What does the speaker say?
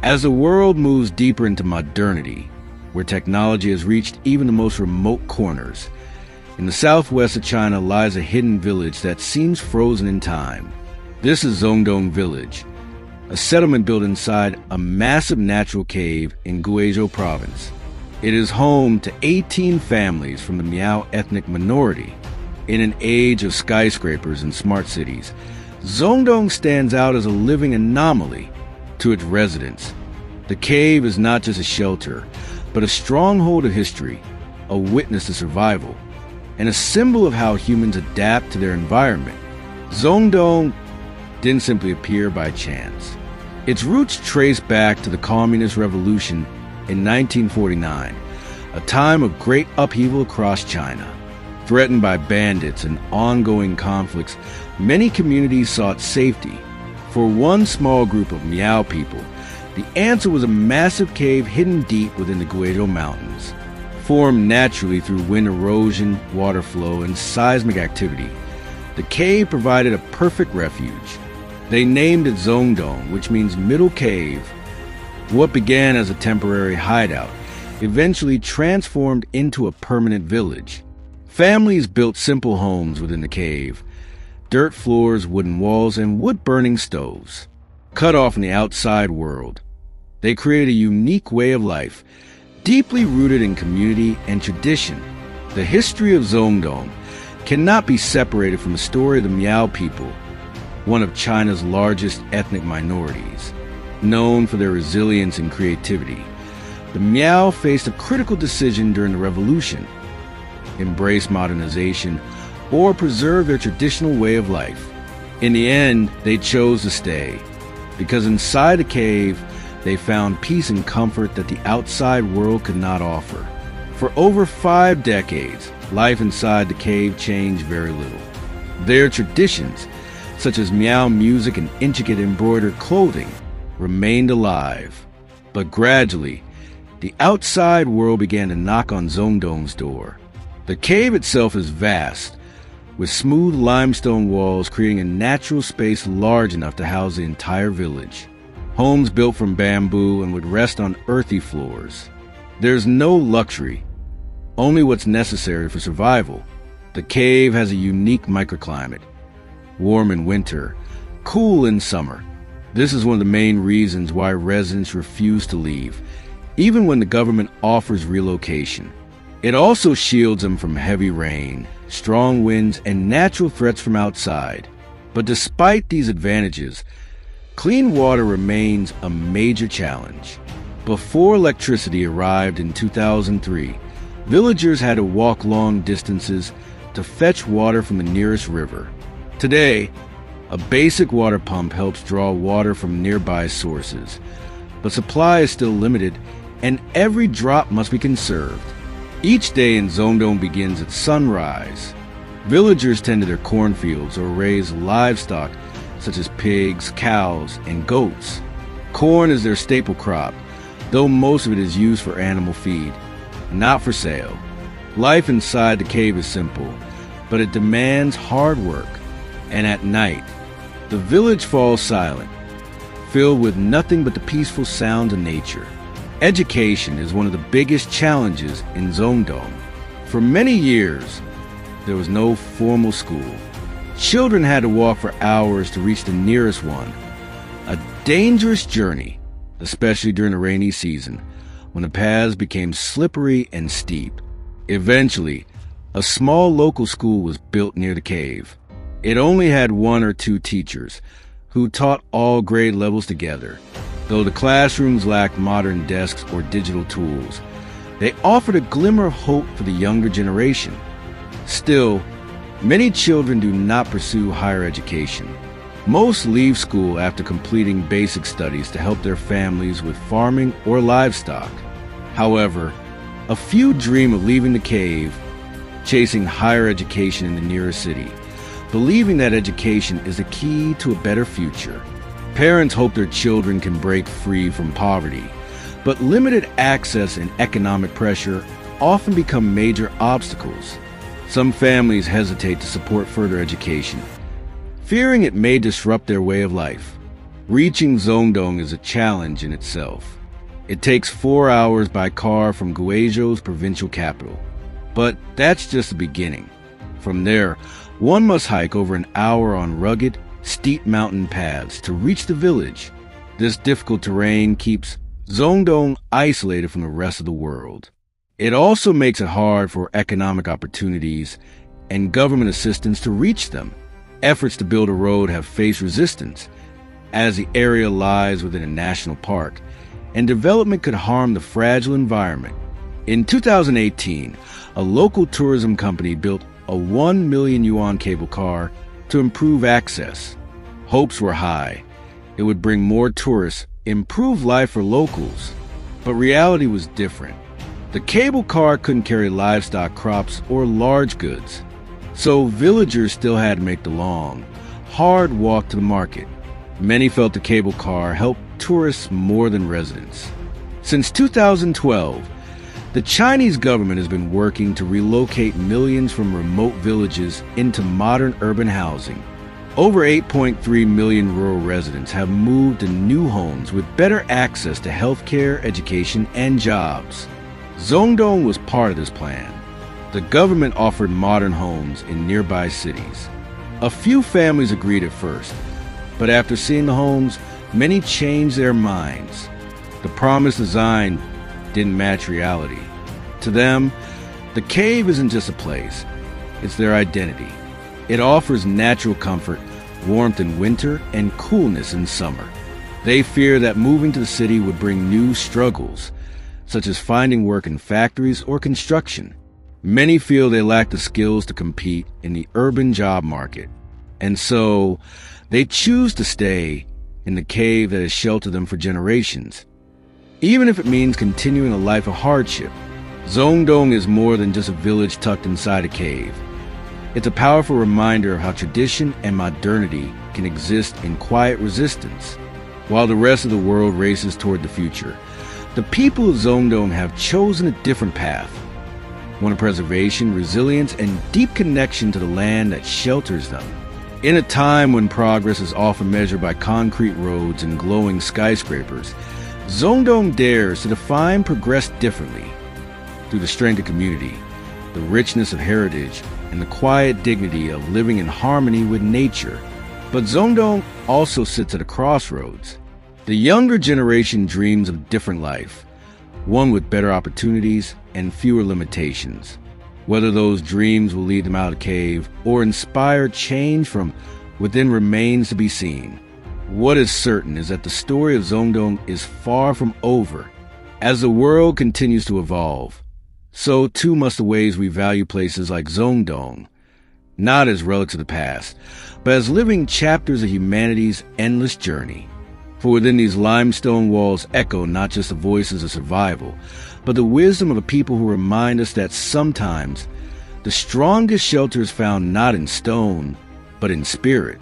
As the world moves deeper into modernity, where technology has reached even the most remote corners, in the southwest of China lies a hidden village that seems frozen in time. This is Zhongdong Village, a settlement built inside a massive natural cave in Guizhou Province. It is home to 18 families from the Miao ethnic minority. In an age of skyscrapers and smart cities, Zhongdong stands out as a living anomaly to its residents. The cave is not just a shelter, but a stronghold of history, a witness to survival, and a symbol of how humans adapt to their environment. Zhongdong didn't simply appear by chance. Its roots trace back to the Communist Revolution in 1949, a time of great upheaval across China. Threatened by bandits and ongoing conflicts, many communities sought safety. For one small group of Miao people, the answer was a massive cave hidden deep within the Guizhou Mountains. Formed naturally through wind erosion, water flow, and seismic activity, the cave provided a perfect refuge. They named it Zhongdong, which means middle cave. What began as a temporary hideout eventually transformed into a permanent village. Families built simple homes within the cave, dirt floors, wooden walls, and wood-burning stoves. Cut off from the outside world, they created a unique way of life, deeply rooted in community and tradition. The history of Zhongdong cannot be separated from the story of the Miao people, one of China's largest ethnic minorities. Known for their resilience and creativity, the Miao faced a critical decision during the revolution: embrace modernization or preserve their traditional way of life. In the end, they chose to stay, because inside the cave, they found peace and comfort that the outside world could not offer. For over 5 decades, life inside the cave changed very little. Their traditions, such as Miao music and intricate embroidered clothing, remained alive. But gradually, the outside world began to knock on Zhongdong's door. The cave itself is vast, with smooth limestone walls creating a natural space large enough to house the entire village. Homes built from bamboo and would rest on earthy floors. There's no luxury, only what's necessary for survival. The cave has a unique microclimate, warm in winter, cool in summer. This is one of the main reasons why residents refuse to leave, even when the government offers relocation. It also shields them from heavy rain, strong winds, and natural threats from outside. But despite these advantages, clean water remains a major challenge. Before electricity arrived in 2003, villagers had to walk long distances to fetch water from the nearest river. Today, a basic water pump helps draw water from nearby sources, but supply is still limited, and every drop must be conserved. Each day in Zhongdong begins at sunrise. Villagers tend to their cornfields or raise livestock such as pigs, cows, and goats. Corn is their staple crop, though most of it is used for animal feed, not for sale. Life inside the cave is simple, but it demands hard work. And at night, the village falls silent, filled with nothing but the peaceful sounds of nature. Education is one of the biggest challenges in Zhongdong. For many years, there was no formal school. Children had to walk for hours to reach the nearest one. A dangerous journey, especially during the rainy season, when the paths became slippery and steep. Eventually, a small local school was built near the cave. It only had 1 or 2 teachers, who taught all grade levels together. Though the classrooms lacked modern desks or digital tools, they offered a glimmer of hope for the younger generation. Still, many children do not pursue higher education. Most leave school after completing basic studies to help their families with farming or livestock. However, a few dream of leaving the cave, chasing higher education in the nearest city, believing that education is the key to a better future. Parents hope their children can break free from poverty, but limited access and economic pressure often become major obstacles. Some families hesitate to support further education, fearing it may disrupt their way of life. Reaching Zhongdong is a challenge in itself. It takes 4 hours by car from Guizhou's provincial capital. But that's just the beginning. From there, one must hike over an hour on rugged, steep mountain paths to reach the village. This difficult terrain keeps Zhongdong isolated from the rest of the world. It also makes it hard for economic opportunities and government assistance to reach them. Efforts to build a road have faced resistance, as the area lies within a national park, and development could harm the fragile environment. In 2018, a local tourism company built a 1 million yuan cable car to improve access. Hopes were high. It would bring more tourists, improve life for locals. But reality was different. The cable car couldn't carry livestock, crops, or large goods. So villagers still had to make the long, hard walk to the market. Many felt the cable car helped tourists more than residents. Since 2012, the Chinese government has been working to relocate millions from remote villages into modern urban housing. Over 8.3 million rural residents have moved to new homes with better access to healthcare, education, and jobs. Zhongdong was part of this plan. The government offered modern homes in nearby cities. A few families agreed at first, but after seeing the homes, many changed their minds. The promised design didn't match reality. To them, the cave isn't just a place, it's their identity. It offers natural comfort, warmth in winter, and coolness in summer. They fear that moving to the city would bring new struggles, such as finding work in factories or construction. Many feel they lack the skills to compete in the urban job market, and so they choose to stay in the cave that has sheltered them for generations. Even if it means continuing a life of hardship, Zhongdong is more than just a village tucked inside a cave. It's a powerful reminder of how tradition and modernity can exist in quiet resistance. While the rest of the world races toward the future, the people of Zhongdong have chosen a different path. One of preservation, resilience, and deep connection to the land that shelters them. In a time when progress is often measured by concrete roads and glowing skyscrapers, Zhongdong dares to define progress differently. Through the strength of community, the richness of heritage, and the quiet dignity of living in harmony with nature. But Zhongdong also sits at a crossroads. The younger generation dreams of a different life, one with better opportunities and fewer limitations. Whether those dreams will lead them out of the cave or inspire change from within remains to be seen. What is certain is that the story of Zhongdong is far from over. As the world continues to evolve, so too must the ways we value places like Zhongdong, not as relics of the past, but as living chapters of humanity's endless journey. For within these limestone walls echo not just the voices of survival, but the wisdom of a people who remind us that sometimes the strongest shelter is found not in stone, but in spirit.